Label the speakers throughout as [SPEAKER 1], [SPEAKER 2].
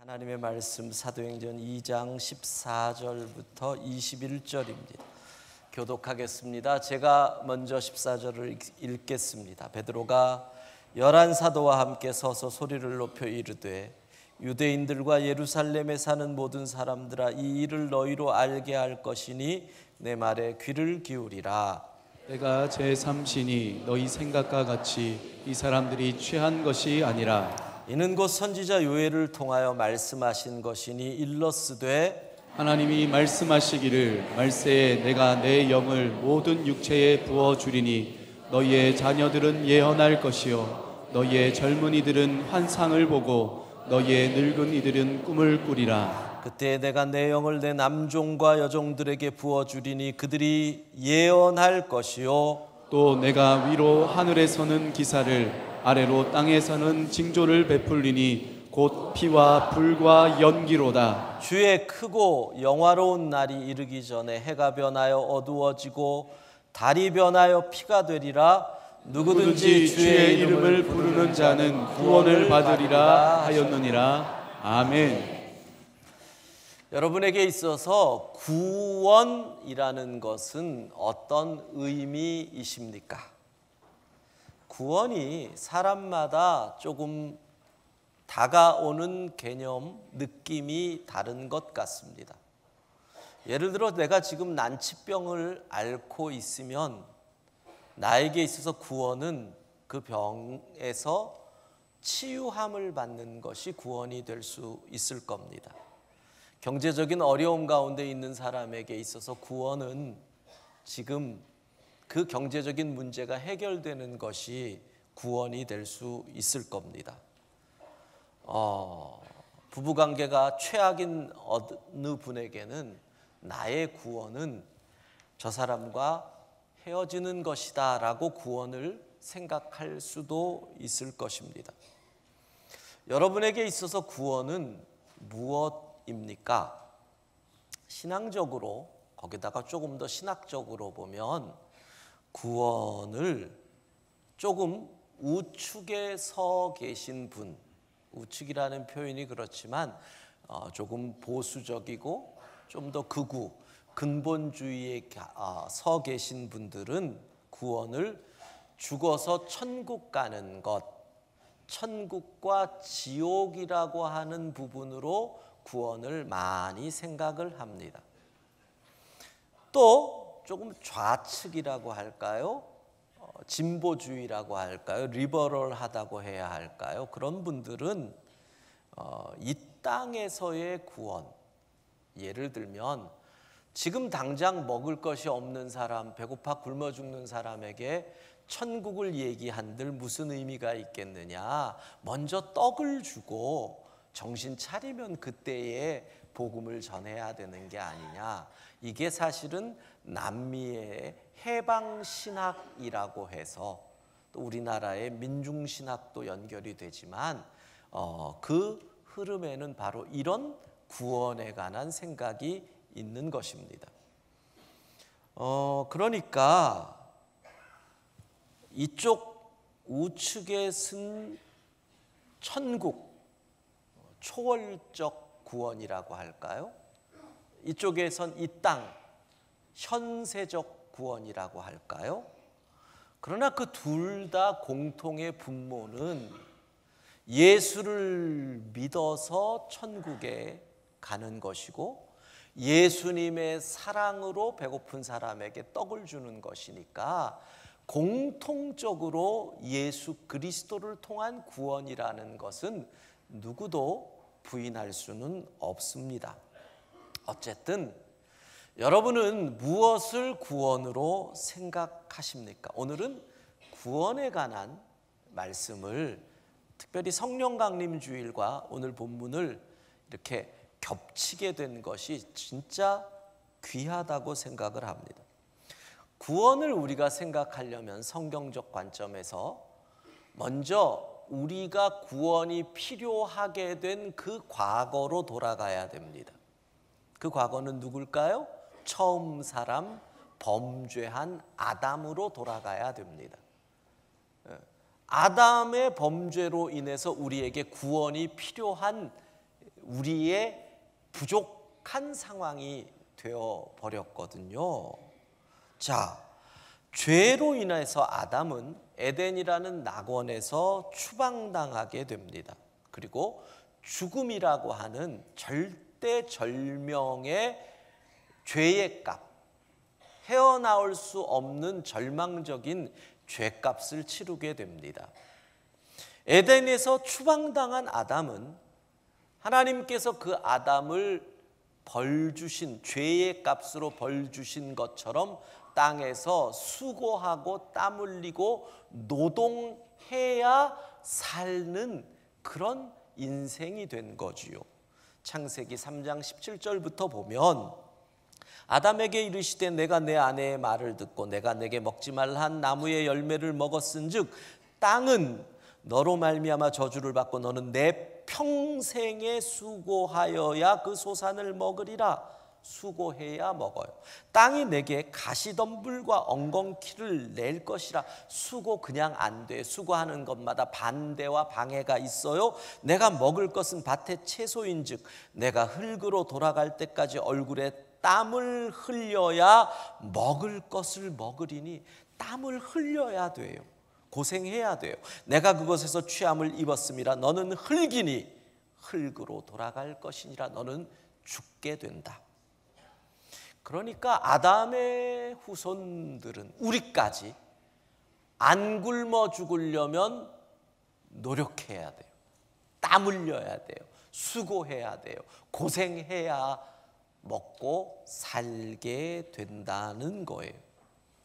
[SPEAKER 1] 하나님의 말씀 사도행전 2장 14절부터 21절입니다. 교독하겠습니다. 제가 먼저 14절을 읽겠습니다. 베드로가 11사도와 함께 서서 소리를 높여 이르되 유대인들과 예루살렘에 사는 모든 사람들아, 이 일을 너희로 알게 할 것이니 내 말에 귀를 기울이라.
[SPEAKER 2] 내가 제3신이 너희 생각과 같이 이 사람들이 취한 것이 아니라
[SPEAKER 1] 이는 곧 선지자 요엘을 통하여 말씀하신 것이니 일러스되
[SPEAKER 2] 하나님이 말씀하시기를 말세에 내가 내 영을 모든 육체에 부어주리니 너희의 자녀들은 예언할 것이요 너희의 젊은이들은 환상을 보고 너희의 늙은 이들은 꿈을 꾸리라.
[SPEAKER 1] 그때 내가 내 영을 내 남종과 여종들에게 부어주리니 그들이 예언할 것이요
[SPEAKER 2] 또 내가 위로 하늘에서는 기사를 아래로 땅에서는 징조를 베풀리니 곧 피와 불과 연기로다.
[SPEAKER 1] 주의 크고 영화로운 날이 이르기 전에 해가 변하여 어두워지고 달이 변하여 피가 되리라. 누구든지 주의 이름을 부르는 자는 구원을 받으리라 하였느니라.
[SPEAKER 2] 아멘.
[SPEAKER 1] 여러분에게 있어서 구원이라는 것은 어떤 의미이십니까? 구원이 사람마다 조금 다가오는 개념, 느낌이 다른 것 같습니다. 예를 들어 내가 지금 난치병을 앓고 있으면 나에게 있어서 구원은 그 병에서 치유함을 받는 것이 구원이 될 수 있을 겁니다. 경제적인 어려움 가운데 있는 사람에게 있어서 구원은 지금 그 경제적인 문제가 해결되는 것이 구원이 될 수 있을 겁니다. 부부관계가 최악인 어느 분에게는 나의 구원은 저 사람과 헤어지는 것이다 라고 구원을 생각할 수도 있을 것입니다. 여러분에게 있어서 구원은 무엇입니까? 신앙적으로, 거기다가 조금 더 신학적으로 보면 구원을 조금 우측에 서 계신 분, 우측이라는 표현이 그렇지만 조금 보수적이고 좀 더 극우, 근본주의에 서 계신 분들은 구원을 죽어서 천국 가는 것, 천국과 지옥이라고 하는 부분으로 구원을 많이 생각을 합니다. 또 조금 좌측이라고 할까요? 진보주의라고 할까요? 리버럴하다고 해야 할까요? 그런 분들은 이 땅에서의 구원, 예를 들면 지금 당장 먹을 것이 없는 사람, 배고파 굶어 죽는 사람에게 천국을 얘기한들 무슨 의미가 있겠느냐? 먼저 떡을 주고 정신 차리면 그때에 복음을 전해야 되는 게 아니냐? 이게 사실은 남미의 해방신학이라고 해서 또 우리나라의 민중신학도 연결이 되지만 그 흐름에는 바로 이런 구원에 관한 생각이 있는 것입니다. 그러니까 이쪽 우측에 쓴 천국, 초월적 구원이라고 할까요? 이쪽에선 이 땅, 현세적 구원이라고 할까요? 그러나 그 둘 다 공통의 분모는 예수를 믿어서 천국에 가는 것이고 예수님의 사랑으로 배고픈 사람에게 떡을 주는 것이니까 공통적으로 예수 그리스도를 통한 구원이라는 것은 누구도 부인할 수는 없습니다. 어쨌든 여러분은 무엇을 구원으로 생각하십니까? 오늘은 구원에 관한 말씀을 특별히 성령 강림 주일과 오늘 본문을 이렇게 겹치게 된 것이 진짜 귀하다고 생각을 합니다. 구원을 우리가 생각하려면 성경적 관점에서 먼저 우리가 구원이 필요하게 된 그 과거로 돌아가야 됩니다. 그 과거는 누굴까요? 처음 사람, 범죄한 아담으로 돌아가야 됩니다. 아담의 범죄로 인해서 우리에게 구원이 필요한 우리의 부족한 상황이 되어 버렸거든요. 자, 죄로 인해서 아담은 에덴이라는 낙원에서 추방당하게 됩니다. 그리고 죽음이라고 하는 절대절명의 죄의 값, 헤어나올 수 없는 절망적인 죄값을 치르게 됩니다. 에덴에서 추방당한 아담은 하나님께서 그 아담을 벌 주신, 죄의 값으로 벌 주신 것처럼 땅에서 수고하고 땀 흘리고 노동해야 사는 그런 인생이 된 거지요. 창세기 3장 17절부터 보면 아담에게 이르시되 내가 내 아내의 말을 듣고 내가 내게 먹지 말라 한 나무의 열매를 먹었은즉 땅은 너로 말미암아 저주를 받고 너는 내 평생에 수고하여야 그 소산을 먹으리라. 수고해야 먹어요. 땅이 내게 가시덤불과 엉겅퀴를 낼 것이라. 수고 그냥 안 돼. 수고하는 것마다 반대와 방해가 있어요. 내가 먹을 것은 밭의 채소인즉 내가 흙으로 돌아갈 때까지 얼굴에 땀을 흘려야 먹을 것을 먹으리니. 땀을 흘려야 돼요. 고생해야 돼요. 내가 그곳에서 취함을 입었음이라. 너는 흙이니 흙으로 돌아갈 것이니라. 너는 죽게 된다. 그러니까 아담의 후손들은, 우리까지 안 굶어 죽으려면 노력해야 돼요. 땀 흘려야 돼요. 수고해야 돼요. 고생해야 먹고 살게 된다는 거예요.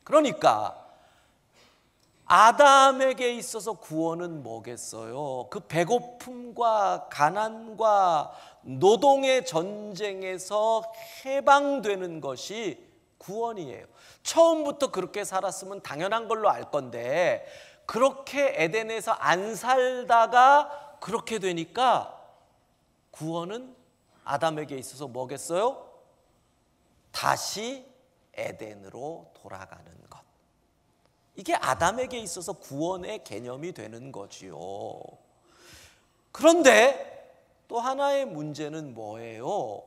[SPEAKER 1] 그러니까 아담에게 있어서 구원은 뭐겠어요? 그 배고픔과 가난과 노동의 전쟁에서 해방되는 것이 구원이에요. 처음부터 그렇게 살았으면 당연한 걸로 알 건데 그렇게 에덴에서 안 살다가 그렇게 되니까 구원은 아담에게 있어서 뭐겠어요? 다시 에덴으로 돌아가는 것. 이게 아담에게 있어서 구원의 개념이 되는 거지요. 그런데 또 하나의 문제는 뭐예요?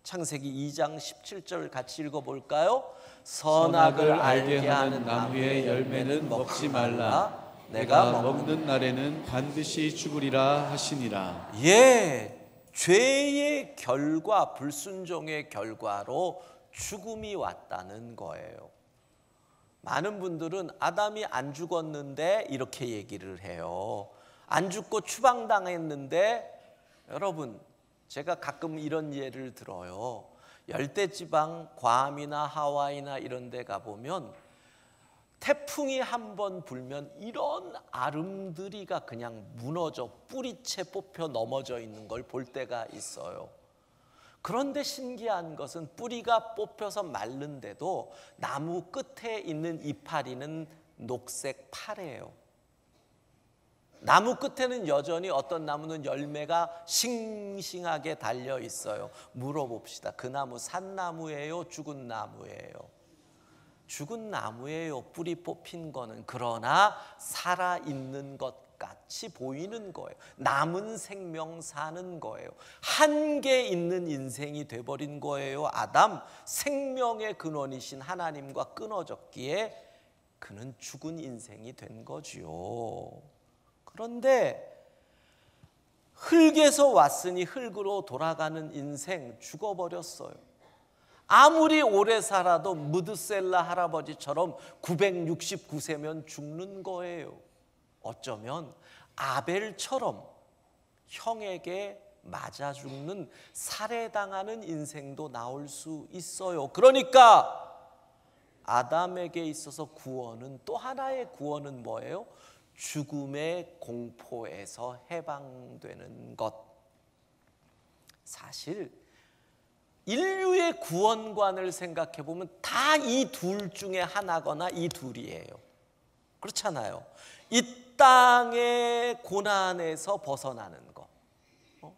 [SPEAKER 1] 창세기 2장 17절 같이 읽어볼까요? 선악을 알게 하는 나무의 열매는 먹지 말라.
[SPEAKER 2] 내가 먹는 날에는 반드시 죽으리라 하시니라.
[SPEAKER 1] 예, 죄의 결과, 불순종의 결과로 죽음이 왔다는 거예요. 많은 분들은 아담이 안 죽었는데 이렇게 얘기를 해요. 안 죽고 추방당했는데, 여러분 제가 가끔 이런 예를 들어요. 열대지방 괌이나 하와이나 이런 데 가보면 태풍이 한번 불면 이런 아름드리가 그냥 무너져 뿌리채 뽑혀 넘어져 있는 걸 볼 때가 있어요. 그런데 신기한 것은 뿌리가 뽑혀서 마른데도 나무 끝에 있는 이파리는 녹색 파래예요. 나무 끝에는 여전히 어떤 나무는 열매가 싱싱하게 달려 있어요. 물어봅시다. 그 나무 산나무예요? 죽은 나무예요? 죽은 나무예요. 뿌리 뽑힌 거는. 그러나 살아있는 것 같이 보이는 거예요. 남은 생명 사는 거예요. 한계 있는 인생이 돼버린 거예요. 아담, 생명의 근원이신 하나님과 끊어졌기에 그는 죽은 인생이 된 거지요. 그런데 흙에서 왔으니 흙으로 돌아가는 인생, 죽어버렸어요. 아무리 오래 살아도 무드셀라 할아버지처럼 969세면 죽는 거예요. 어쩌면 아벨처럼 형에게 맞아 죽는, 살해당하는 인생도 나올 수 있어요. 그러니까 아담에게 있어서 구원은, 또 하나의 구원은 뭐예요? 죽음의 공포에서 해방되는 것. 사실 인류의 구원관을 생각해 보면 다 이 둘 중에 하나거나 이 둘이에요. 그렇잖아요. 이 땅의 고난에서 벗어나는 거,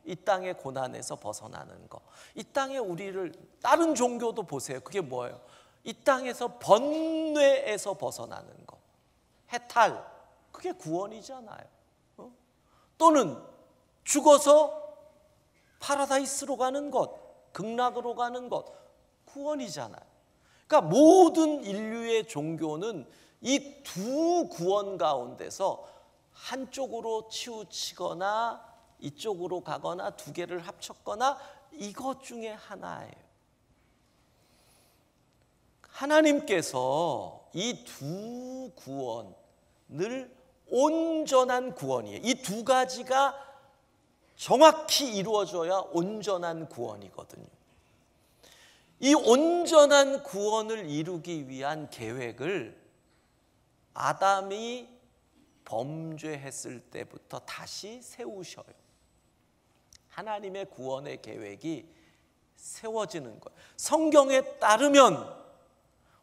[SPEAKER 1] 이 땅의 고난에서 벗어나는 거. 이 땅에 우리를, 다른 종교도 보세요. 그게 뭐예요? 이 땅에서 번뇌에서 벗어나는 거, 해탈, 그게 구원이잖아요. 또는 죽어서 파라다이스로 가는 것, 극락으로 가는 것, 구원이잖아요. 그러니까 모든 인류의 종교는 이 두 구원 가운데서 한쪽으로 치우치거나 이쪽으로 가거나 두 개를 합쳤거나 이것 중에 하나예요. 하나님께서 이 두 구원을 온전한 구원이에요. 이 두 가지가 정확히 이루어져야 온전한 구원이거든요. 이 온전한 구원을 이루기 위한 계획을 아담이 범죄했을 때부터 다시 세우셔요. 하나님의 구원의 계획이 세워지는 거예요. 성경에 따르면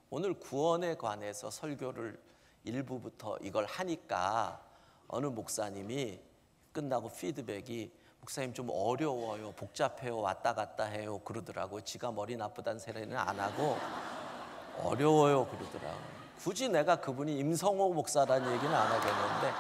[SPEAKER 1] 오늘 구원에 관해서 설교를 일부부터 이걸 하니까 어느 목사님이 끝나고 피드백이 목사님 좀 어려워요, 복잡해요, 왔다 갔다 해요 그러더라고요. 지가 머리 나쁘다는 소리는 안 하고 어려워요 그러더라고요. 굳이 내가 그분이 임성호 목사라는 얘기는 안 하겠는데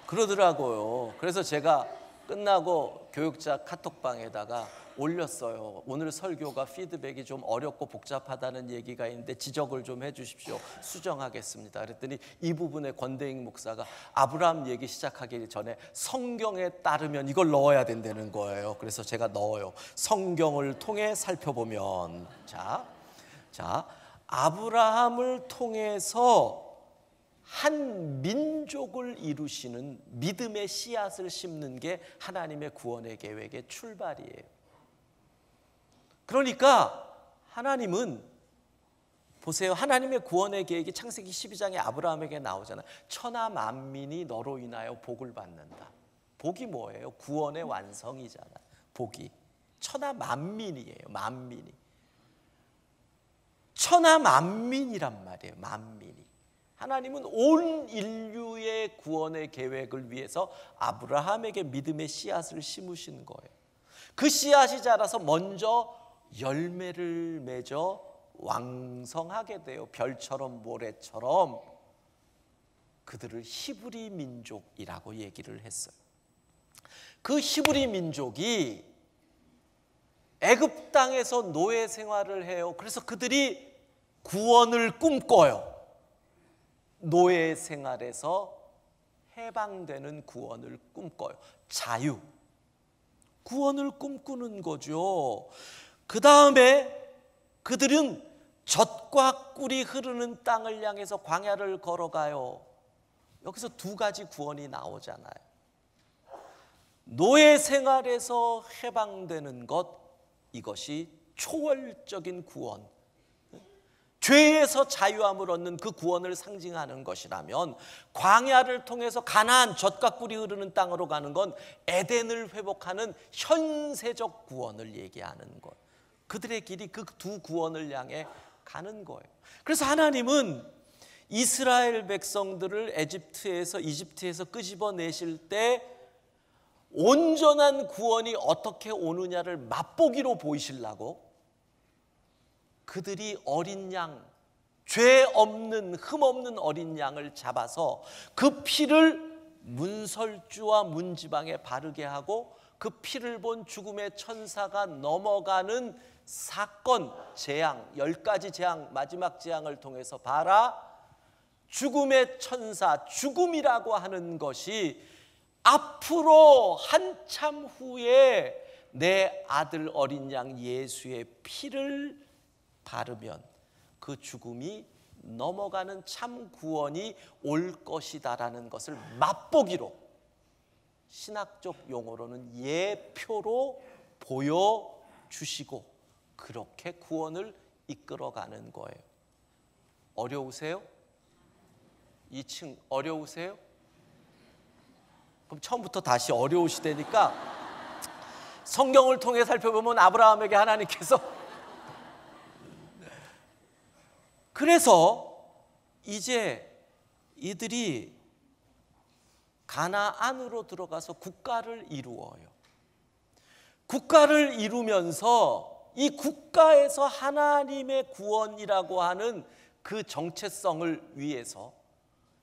[SPEAKER 1] 그러더라고요. 그래서 제가 끝나고 교육자 카톡방에다가 올렸어요. 오늘 설교가 피드백이 좀 어렵고 복잡하다는 얘기가 있는데 지적을 좀 해주십시오. 수정하겠습니다. 그랬더니 이 부분에 권대익 목사가 아브라함 얘기 시작하기 전에 성경에 따르면 이걸 넣어야 된다는 거예요. 그래서 제가 넣어요. 성경을 통해 살펴보면 자 아브라함을 통해서 한 민족을 이루시는 믿음의 씨앗을 심는 게 하나님의 구원의 계획의 출발이에요. 그러니까 하나님은 보세요. 하나님의 구원의 계획이 창세기 12장에 아브라함에게 나오잖아요. 천하 만민이 너로 인하여 복을 받는다. 복이 뭐예요? 구원의 완성이잖아요. 복이 천하 만민이에요. 만민이 천하 만민이란 말이에요. 만민이 하나님은 온 인류의 구원의 계획을 위해서 아브라함에게 믿음의 씨앗을 심으신 거예요. 그 씨앗이 자라서 먼저 열매를 맺어 왕성하게 돼요. 별처럼 모래처럼 그들을 히브리 민족이라고 얘기를 했어요. 그 히브리 민족이 애굽 땅에서 노예 생활을 해요. 그래서 그들이 구원을 꿈꿔요. 노예 생활에서 해방되는 구원을 꿈꿔요. 자유, 구원을 꿈꾸는 거죠. 그 다음에 그들은 젖과 꿀이 흐르는 땅을 향해서 광야를 걸어가요. 여기서 두 가지 구원이 나오잖아요. 노예 생활에서 해방되는 것, 이것이 초월적인 구원, 죄에서 자유함을 얻는 그 구원을 상징하는 것이라면, 광야를 통해서 가나안 젖과 꿀이 흐르는 땅으로 가는 건 에덴을 회복하는 현세적 구원을 얘기하는 것. 그들의 길이 그 두 구원을 향해 가는 거예요. 그래서 하나님은 이스라엘 백성들을 이집트에서 끄집어내실 때 온전한 구원이 어떻게 오느냐를 맛보기로 보이시려고 그들이 어린 양, 죄 없는 흠 없는 어린 양을 잡아서 그 피를 문설주와 문지방에 바르게 하고 그 피를 본 죽음의 천사가 넘어가는 사건, 재앙, 10가지 재앙, 마지막 재앙을 통해서 봐라, 죽음의 천사, 죽음이라고 하는 것이 앞으로 한참 후에 내 아들 어린 양 예수의 피를 바르면 그 죽음이 넘어가는 참 구원이 올 것이다라는 것을 맛보기로, 신학적 용어로는 예표로 보여주시고 그렇게 구원을 이끌어가는 거예요. 어려우세요? 2층 어려우세요? 그럼 처음부터 다시 어려우시다니까 성경을 통해 살펴보면 아브라함에게 하나님께서 그래서 이제 이들이 가나안으로 들어가서 국가를 이루어요. 국가를 이루면서 이 국가에서 하나님의 구원이라고 하는 그 정체성을 위해서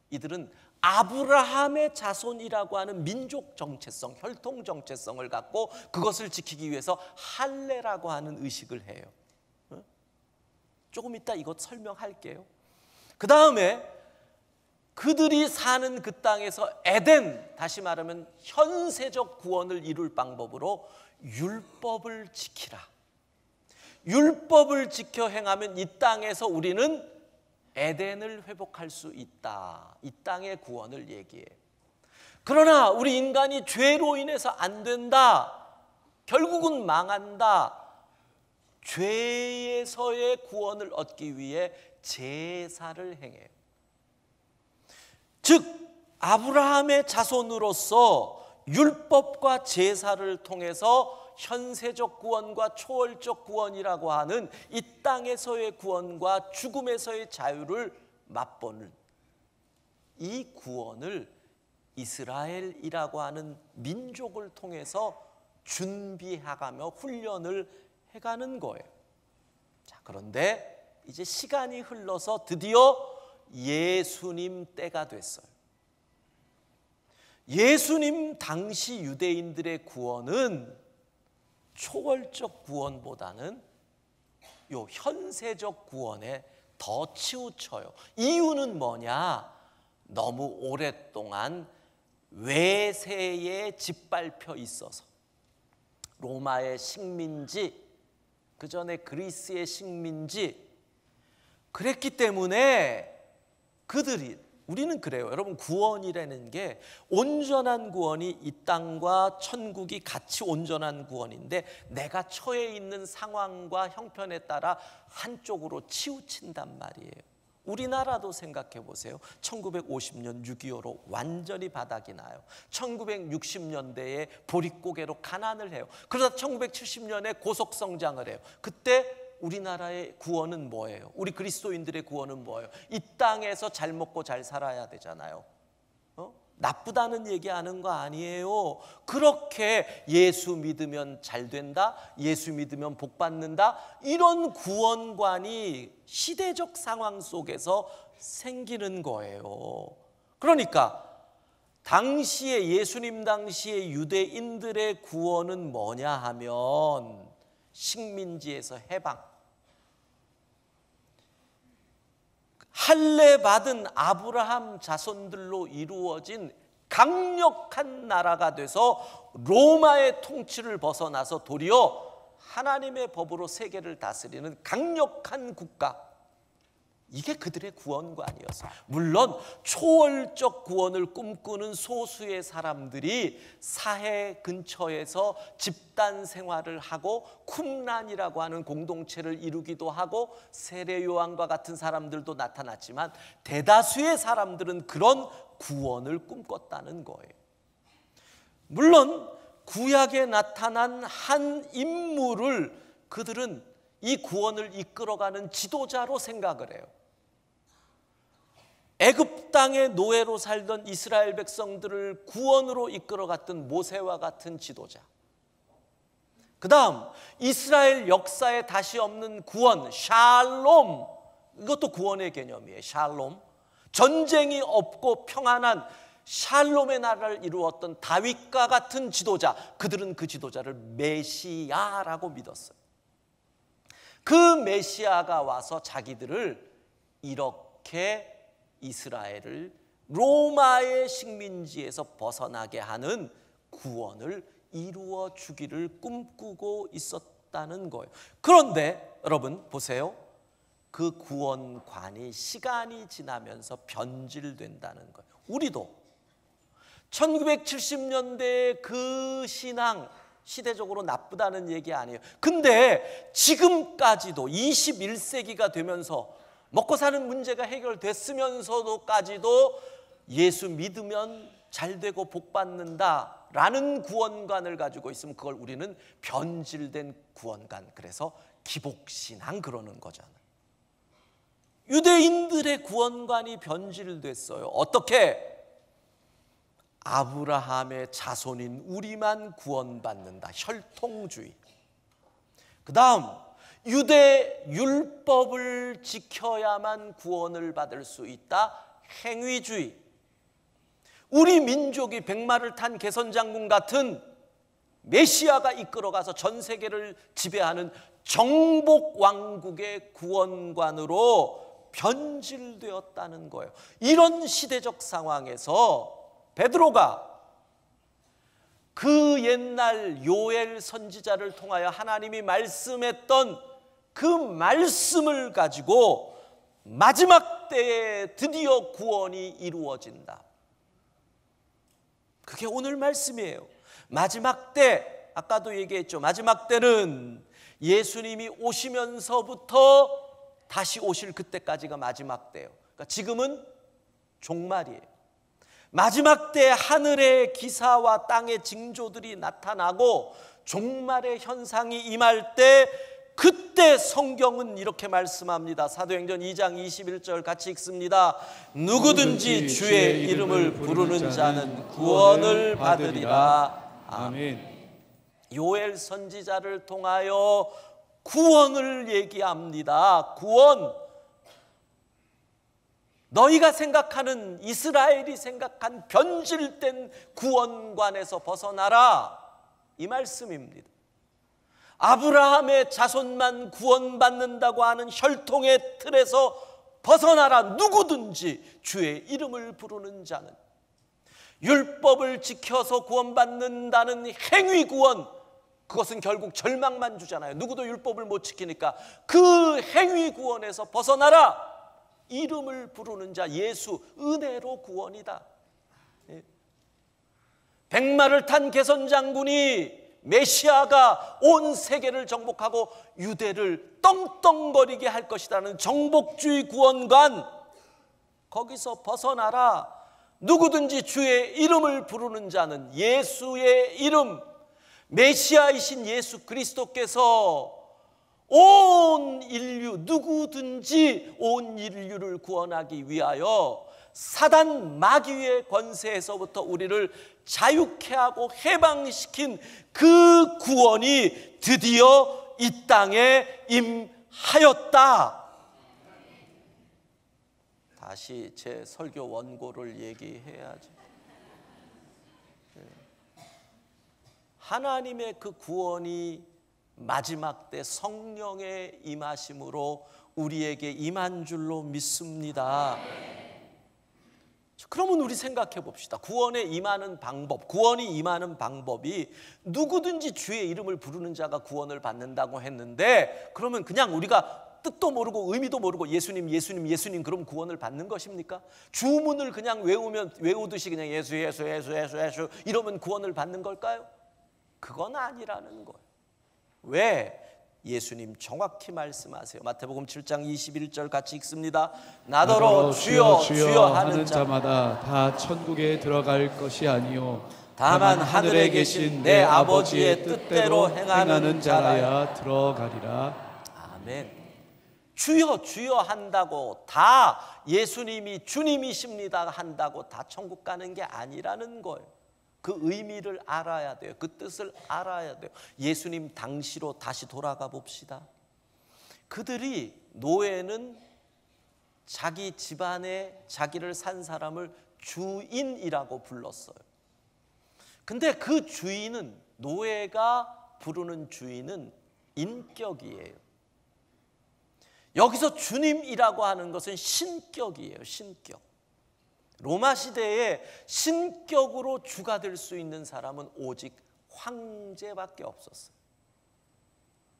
[SPEAKER 1] 이들은 아브라함의 자손이라고 하는 민족 정체성, 혈통 정체성을 갖고 그것을 지키기 위해서 할례라고 하는 의식을 해요. 조금 이따 이것 설명할게요. 그 다음에 그들이 사는 그 땅에서 에덴, 다시 말하면 현세적 구원을 이룰 방법으로 율법을 지키라. 율법을 지켜 행하면 이 땅에서 우리는 에덴을 회복할 수 있다. 이 땅의 구원을 얘기해요. 그러나 우리 인간이 죄로 인해서 안 된다. 결국은 망한다. 죄에서의 구원을 얻기 위해 제사를 행해요. 즉 아브라함의 자손으로서 율법과 제사를 통해서 현세적 구원과 초월적 구원이라고 하는 이 땅에서의 구원과 죽음에서의 자유를 맛보는 이 구원을 이스라엘이라고 하는 민족을 통해서 준비해가며 훈련을 해가는 거예요. 자, 그런데 이제 시간이 흘러서 드디어 예수님 때가 됐어요. 예수님 당시 유대인들의 구원은 초월적 구원보다는 요 현세적 구원에 더 치우쳐요. 이유는 뭐냐? 너무 오랫동안 외세에 짓밟혀 있어서 로마의 식민지, 그 전에 그리스의 식민지, 그랬기 때문에 우리는 그래요. 여러분, 구원이라는 게 온전한 구원이 이 땅과 천국이 같이 온전한 구원인데 내가 처해 있는 상황과 형편에 따라 한쪽으로 치우친단 말이에요. 우리나라도 생각해 보세요. 1950년 6.25로 완전히 바닥이 나요. 1960년대에 보릿고개로 가난을 해요. 그러다 1970년에 고속성장을 해요. 그때 우리나라의 구원은 뭐예요? 우리 그리스도인들의 구원은 뭐예요? 이 땅에서 잘 먹고 잘 살아야 되잖아요. 나쁘다는 얘기하는 거 아니에요. 그렇게 예수 믿으면 잘 된다, 예수 믿으면 복 받는다, 이런 구원관이 시대적 상황 속에서 생기는 거예요. 그러니까 당시에 예수님 당시에 유대인들의 구원은 뭐냐 하면 식민지에서 해방, 할례 받은 아브라함 자손들로 이루어진 강력한 나라가 돼서 로마의 통치를 벗어나서 도리어 하나님의 법으로 세계를 다스리는 강력한 국가, 이게 그들의 구원관이었어요. 물론 초월적 구원을 꿈꾸는 소수의 사람들이 사해 근처에서 집단 생활을 하고 쿰란이라고 하는 공동체를 이루기도 하고 세례 요한과 같은 사람들도 나타났지만 대다수의 사람들은 그런 구원을 꿈꿨다는 거예요. 물론 구약에 나타난 한 인물을 그들은 이 구원을 이끌어가는 지도자로 생각을 해요. 애굽 땅의 노예로 살던 이스라엘 백성들을 구원으로 이끌어갔던 모세와 같은 지도자. 그 다음 이스라엘 역사에 다시 없는 구원, 샬롬, 이것도 구원의 개념이에요. 샬롬, 전쟁이 없고 평안한 샬롬의 나라를 이루었던 다윗과 같은 지도자, 그들은 그 지도자를 메시아라고 믿었어요. 그 메시아가 와서 자기들을 이렇게 이스라엘을 로마의 식민지에서 벗어나게 하는 구원을 이루어 주기를 꿈꾸고 있었다는 거예요. 그런데 여러분 보세요. 그 구원관이 시간이 지나면서 변질된다는 거예요. 우리도 1970년대의 그 신앙, 시대적으로 나쁘다는 얘기 아니에요. 근데 지금까지도 21세기가 되면서 먹고 사는 문제가 해결됐으면서도까지도 예수 믿으면 잘 되고 복 받는다라는 구원관을 가지고 있으면 그걸 우리는 변질된 구원관, 그래서 기복신앙 그러는 거잖아요. 유대인들의 구원관이 변질됐어요. 어떻게? 아브라함의 자손인 우리만 구원받는다, 혈통주의. 그 다음 유대 율법을 지켜야만 구원을 받을 수 있다, 행위주의. 우리 민족이 백마를 탄 개선장군 같은 메시아가 이끌어가서 전 세계를 지배하는 정복 왕국의 구원관으로 변질되었다는 거예요. 이런 시대적 상황에서 베드로가 그 옛날 요엘 선지자를 통하여 하나님이 말씀했던 그 말씀을 가지고 마지막 때에 드디어 구원이 이루어진다. 그게 오늘 말씀이에요. 마지막 때, 아까도 얘기했죠. 마지막 때는 예수님이 오시면서부터 다시 오실 그때까지가 마지막 때예요. 그러니까 지금은 종말이에요. 마지막 때 하늘의 기사와 땅의 징조들이 나타나고 종말의 현상이 임할 때, 그때 성경은 이렇게 말씀합니다. 사도행전 2장 21절 같이 읽습니다. 누구든지 주의 이름을 부르는 자는 구원을 받으리라. 아멘. 요엘 선지자를 통하여 구원을 얘기합니다. 구원. 너희가 생각하는, 이스라엘이 생각한 변질된 구원관에서 벗어나라, 이 말씀입니다. 아브라함의 자손만 구원받는다고 하는 혈통의 틀에서 벗어나라. 누구든지 주의 이름을 부르는 자는. 율법을 지켜서 구원받는다는 행위 구원, 그것은 결국 절망만 주잖아요. 누구도 율법을 못 지키니까 그 행위 구원에서 벗어나라. 이름을 부르는 자, 예수, 은혜로 구원이다. 백마를 탄 개선장군이, 메시아가 온 세계를 정복하고 유대를 떵떵거리게 할 것이라는 정복주의 구원관, 거기서 벗어나라. 누구든지 주의 이름을 부르는 자는, 예수의 이름, 메시아이신 예수 그리스도께서 온 인류, 누구든지 온 인류를 구원하기 위하여 사단 마귀의 권세에서부터 우리를 자유케 하고 해방시킨 그 구원이 드디어 이 땅에 임하였다. 다시 제 설교 원고를 얘기해야죠. 하나님의 그 구원이 마지막 때 성령의 임하심으로 우리에게 임한 줄로 믿습니다. 그러면 우리 생각해 봅시다. 구원에 임하는 방법, 구원이 임하는 방법이 누구든지 주의 이름을 부르는 자가 구원을 받는다고 했는데, 그러면 그냥 우리가 뜻도 모르고 의미도 모르고 예수님, 예수님, 예수님 그럼 구원을 받는 것입니까? 주문을 그냥 외우듯이 그냥 예수, 예수, 예수, 예수, 예수 이러면 구원을 받는 걸까요? 그건 아니라는 거예요. 왜? 예수님 정확히 말씀하세요. 마태복음 7장 21절 같이 읽습니다. 나더러 주여 주여 하는
[SPEAKER 2] 자마다 다 천국에 들어갈 것이 아니요
[SPEAKER 1] 다만 하늘에 계신 내 아버지의 뜻대로 행하는 자라야
[SPEAKER 2] 들어가리라.
[SPEAKER 1] 아멘. 주여 주여 한다고 다 예수님이 주님이십니다 한다고 다 천국 가는 게 아니라는 거예요. 그 의미를 알아야 돼요. 그 뜻을 알아야 돼요. 예수님 당시로 다시 돌아가 봅시다. 그들이, 노예는 자기 집안에 자기를 산 사람을 주인이라고 불렀어요. 근데 그 주인은, 노예가 부르는 주인은 인격이에요. 여기서 주님이라고 하는 것은 신격이에요. 신격. 로마 시대에 신격으로 주가 될 수 있는 사람은 오직 황제밖에 없었어요.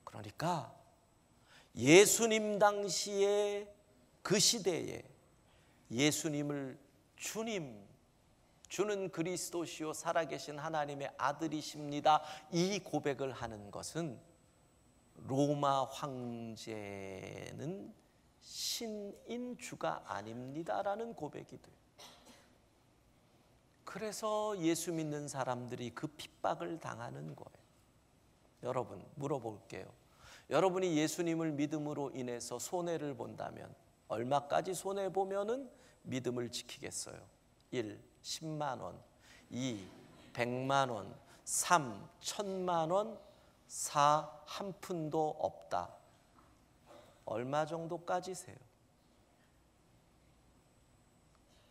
[SPEAKER 1] 그러니까 예수님 당시에 그 시대에 예수님을 주님, 주는 그리스도시요 살아계신 하나님의 아들이십니다, 이 고백을 하는 것은 로마 황제는 신인 주가 아닙니다라는 고백이 돼요. 그래서 예수 믿는 사람들이 그 핍박을 당하는 거예요. 여러분, 물어볼게요. 여러분이 예수님을 믿음으로 인해서 손해를 본다면 얼마까지 손해보면은 믿음을 지키겠어요? 1. 10만 원, 2. 100만 원, 3. 1000만 원, 4. 한 푼도 없다. 얼마 정도까지세요?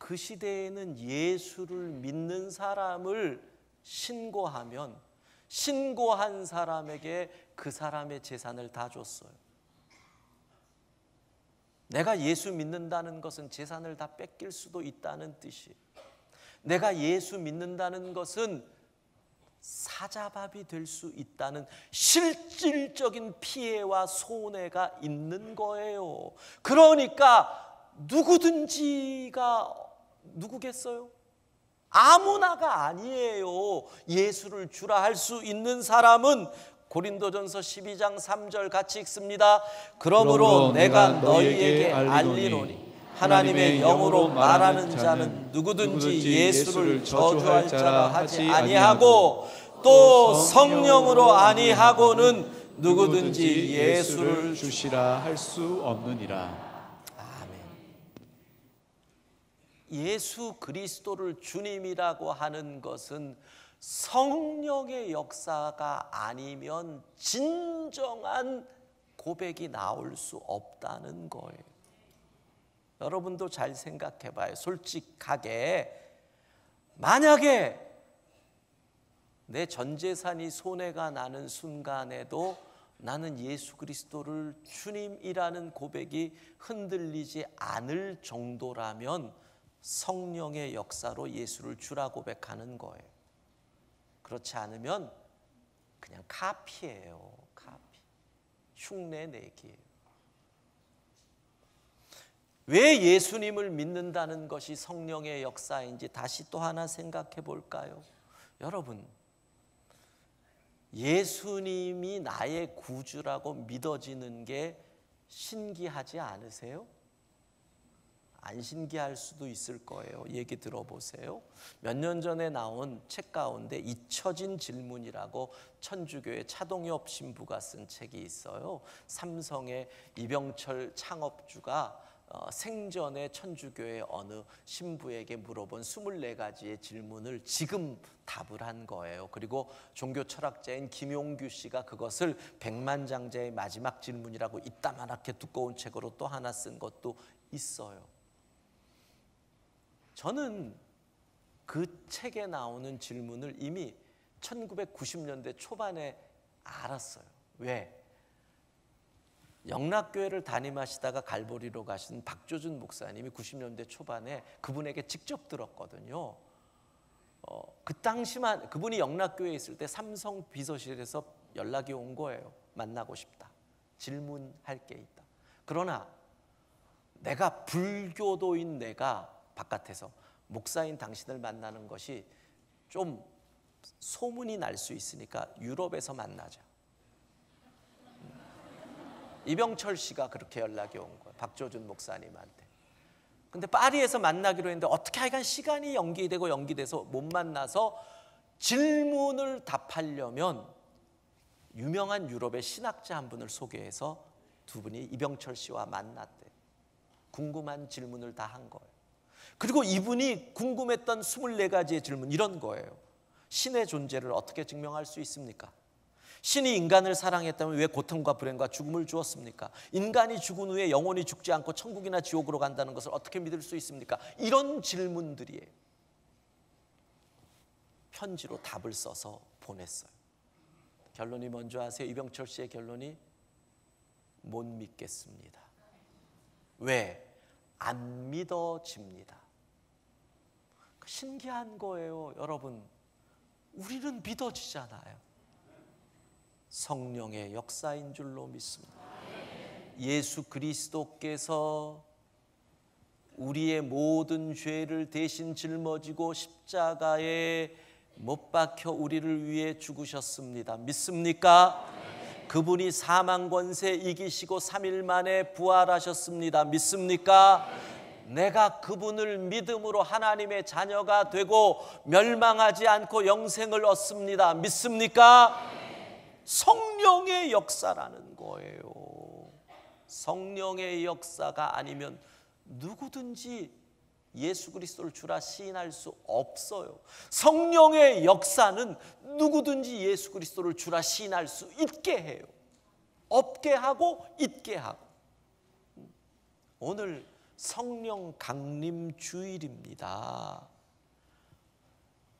[SPEAKER 1] 그 시대에는 예수를 믿는 사람을 신고하면 신고한 사람에게 그 사람의 재산을 다 줬어요. 내가 예수 믿는다는 것은 재산을 다 뺏길 수도 있다는 뜻이에요. 내가 예수 믿는다는 것은 사자밥이 될 수 있다는 실질적인 피해와 손해가 있는 거예요. 그러니까 누구겠어요? 아무나가 아니에요. 예수를 주라 할 수 있는 사람은 고린도전서 12장 3절 같이 읽습니다. 그러므로 내가 너희에게 알리노니 하나님의 영으로 말하는 자는 누구든지 예수를 저주할 자라 하지 아니하고 또 성령으로 아니하고는 누구든지 예수를
[SPEAKER 2] 주시라 할 수 없느니라.
[SPEAKER 1] 예수 그리스도를 주님이라고 하는 것은 성령의 역사가 아니면 진정한 고백이 나올 수 없다는 거예요. 여러분도 잘 생각해 봐요. 솔직하게 만약에 내 전 재산이 손해가 나는 순간에도 나는 예수 그리스도를 주님이라는 고백이 흔들리지 않을 정도라면 성령의 역사로 예수를 주라 고백하는 거예요. 그렇지 않으면 그냥 카피예요. 카피. 흉내 내기예요. 왜 예수님을 믿는다는 것이 성령의 역사인지 다시 또 하나 생각해 볼까요? 여러분, 예수님이 나의 구주라고 믿어지는 게 신기하지 않으세요? 안 신기할 수도 있을 거예요. 얘기 들어보세요. 몇 년 전에 나온 책 가운데 잊혀진 질문이라고 천주교의 차동엽 신부가 쓴 책이 있어요. 삼성의 이병철 창업주가 생전에 천주교의 어느 신부에게 물어본 24가지의 질문을 지금 답을 한 거예요. 그리고 종교 철학자인 김용규 씨가 그것을 백만장자의 마지막 질문이라고 이따만하게 두꺼운 책으로 또 하나 쓴 것도 있어요. 저는 그 책에 나오는 질문을 이미 1990년대 초반에 알았어요. 왜? 영락교회를 담임하시다가 갈보리로 가신 박조준 목사님이 90년대 초반에 그분에게 직접 들었거든요. 그 당시만 그분이 영락교회에 있을 때 삼성 비서실에서 연락이 온 거예요. 만나고 싶다. 질문할 게 있다. 그러나 내가 불교도인 내가 바깥에서 목사인 당신을 만나는 것이 좀 소문이 날 수 있으니까 유럽에서 만나자. 이병철 씨가 그렇게 연락이 온 거예요. 박조준 목사님한테. 근데 파리에서 만나기로 했는데 어떻게 하여간 시간이 연기돼서 못 만나서 질문을 답하려면 유명한 유럽의 신학자 한 분을 소개해서 두 분이 이병철 씨와 만났대. 궁금한 질문을 다 한 거예요. 그리고 이분이 궁금했던 24가지의 질문 이런 거예요. 신의 존재를 어떻게 증명할 수 있습니까? 신이 인간을 사랑했다면 왜 고통과 불행과 죽음을 주었습니까? 인간이 죽은 후에 영원히 죽지 않고 천국이나 지옥으로 간다는 것을 어떻게 믿을 수 있습니까? 이런 질문들이에요. 편지로 답을 써서 보냈어요. 결론이 뭔지 아세요? 이병철 씨의 결론이 못 믿겠습니다. 왜? 안 믿어집니다. 신기한 거예요. 여러분, 우리는 믿어지잖아요. 성령의 역사인 줄로 믿습니다. 예수 그리스도께서 우리의 모든 죄를 대신 짊어지고 십자가에 못 박혀 우리를 위해 죽으셨습니다. 믿습니까? 그분이 사망 권세 이기시고 3일 만에 부활하셨습니다. 믿습니까? 내가 그분을 믿음으로 하나님의 자녀가 되고 멸망하지 않고 영생을 얻습니다. 믿습니까? 성령의 역사라는 거예요. 성령의 역사가 아니면 누구든지 예수 그리스도를 주라 시인할 수 없어요. 성령의 역사는 누구든지 예수 그리스도를 주라 시인할 수 있게 해요. 없게 하고 있게 하고. 오늘 성령 강림 주일입니다.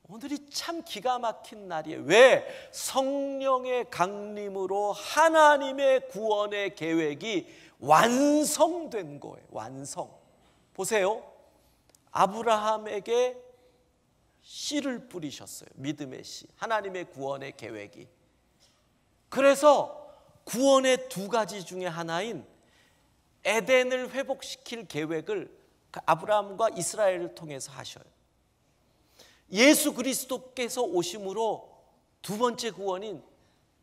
[SPEAKER 1] 오늘이 참 기가 막힌 날이에요. 왜? 성령의 강림으로 하나님의 구원의 계획이 완성된 거예요. 완성. 보세요. 아브라함에게 씨를 뿌리셨어요. 믿음의 씨. 하나님의 구원의 계획이. 그래서 구원의 두 가지 중에 하나인 에덴을 회복시킬 계획을 아브라함과 이스라엘을 통해서 하셔요. 예수 그리스도께서 오심으로 두 번째 구원인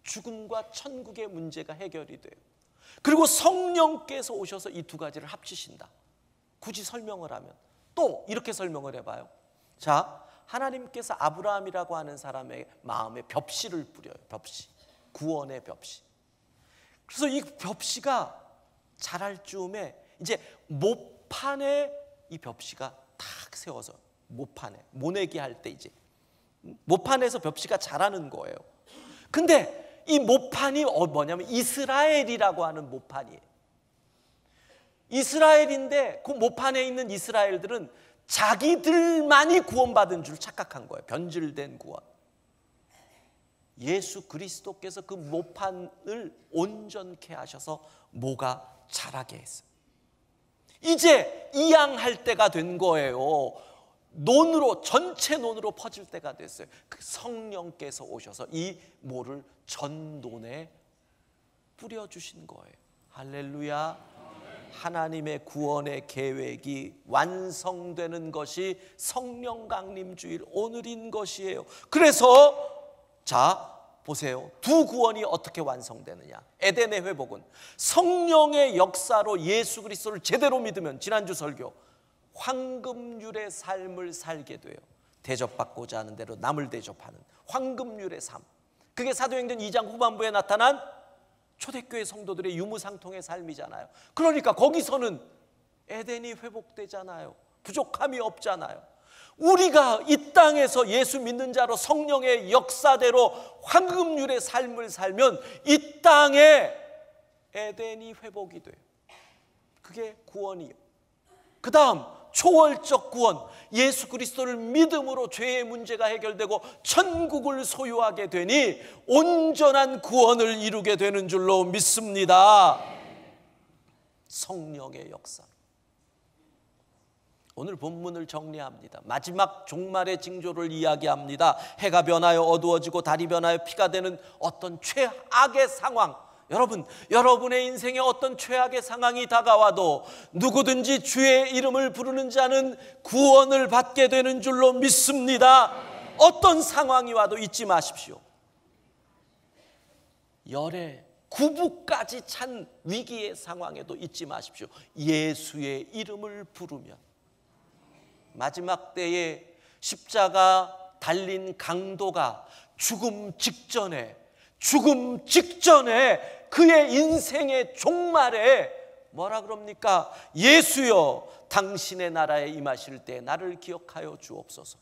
[SPEAKER 1] 죽음과 천국의 문제가 해결이 돼요. 그리고 성령께서 오셔서 이 두 가지를 합치신다. 굳이 설명을 하면 또 이렇게 설명을 해봐요. 자, 하나님께서 아브라함이라고 하는 사람의 마음에 벽씨를 뿌려요. 벽씨. 구원의 벽씨. 그래서 이 벽씨가 자랄 즈음에 이제 모판에 이 벽씨가 탁 세워서 모판에 모내기 할 때 이제 모판에서 벽씨가 자라는 거예요. 근데 이 모판이 뭐냐면 이스라엘이라고 하는 모판이에요. 이스라엘인데 그 모판에 있는 이스라엘들은 자기들만이 구원받은 줄 착각한 거예요. 변질된 구원. 예수 그리스도께서 그 모판을 온전케 하셔서 모가 자라게 했어요. 이제 이양할 때가 된 거예요. 논으로, 전체 논으로 퍼질 때가 됐어요. 그 성령께서 오셔서 이 모를 전 논에 뿌려주신 거예요. 할렐루야. 하나님의 구원의 계획이 완성되는 것이 성령 강림 주일 오늘인 것이에요. 그래서 자 보세요. 두 구원이 어떻게 완성되느냐. 에덴의 회복은 성령의 역사로 예수 그리스도를 제대로 믿으면, 지난주 설교 황금률의 삶을 살게 돼요. 대접받고자 하는 대로 남을 대접하는 황금률의 삶. 그게 사도행전 2장 후반부에 나타난 초대교회 성도들의 유무상통의 삶이잖아요. 그러니까 거기서는 에덴이 회복되잖아요. 부족함이 없잖아요. 우리가 이 땅에서 예수 믿는 자로 성령의 역사대로 황금률의 삶을 살면 이 땅에 에덴이 회복이 돼요. 그게 구원이에요. 그 다음 초월적 구원, 예수 그리스도를 믿음으로 죄의 문제가 해결되고 천국을 소유하게 되니 온전한 구원을 이루게 되는 줄로 믿습니다. 성령의 역사. 오늘 본문을 정리합니다. 마지막 종말의 징조를 이야기합니다. 해가 변하여 어두워지고 달이 변하여 피가 되는 어떤 최악의 상황. 여러분, 여러분의 인생에 어떤 최악의 상황이 다가와도 누구든지 주의 이름을 부르는 자는 구원을 받게 되는 줄로 믿습니다. 어떤 상황이 와도 잊지 마십시오. 열애, 구부까지 찬 위기의 상황에도 잊지 마십시오. 예수의 이름을 부르면 마지막 때에 십자가 달린 강도가 죽음 직전에 그의 인생의 종말에 뭐라 그럽니까? 예수여 당신의 나라에 임하실 때 나를 기억하여 주옵소서.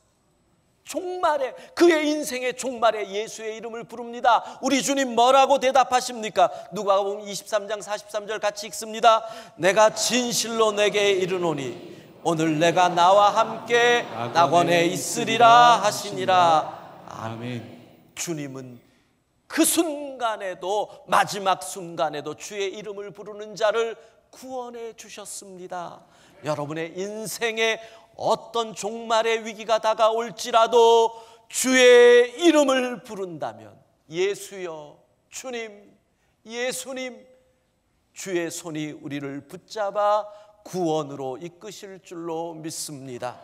[SPEAKER 1] 종말에, 그의 인생의 종말에 예수의 이름을 부릅니다. 우리 주님 뭐라고 대답하십니까? 누가복음 23장 43절 같이 읽습니다. 내가 진실로 내게 이르노니 오늘 내가 나와 함께 낙원에 있으리라 하시니라.
[SPEAKER 2] 아멘.
[SPEAKER 1] 주님은 그 순간에도, 마지막 순간에도 주의 이름을 부르는 자를 구원해 주셨습니다. 여러분의 인생에 어떤 종말의 위기가 다가올지라도 주의 이름을 부른다면 예수여, 주님, 예수님, 주의 손이 우리를 붙잡아 구원으로 이끄실 줄로 믿습니다.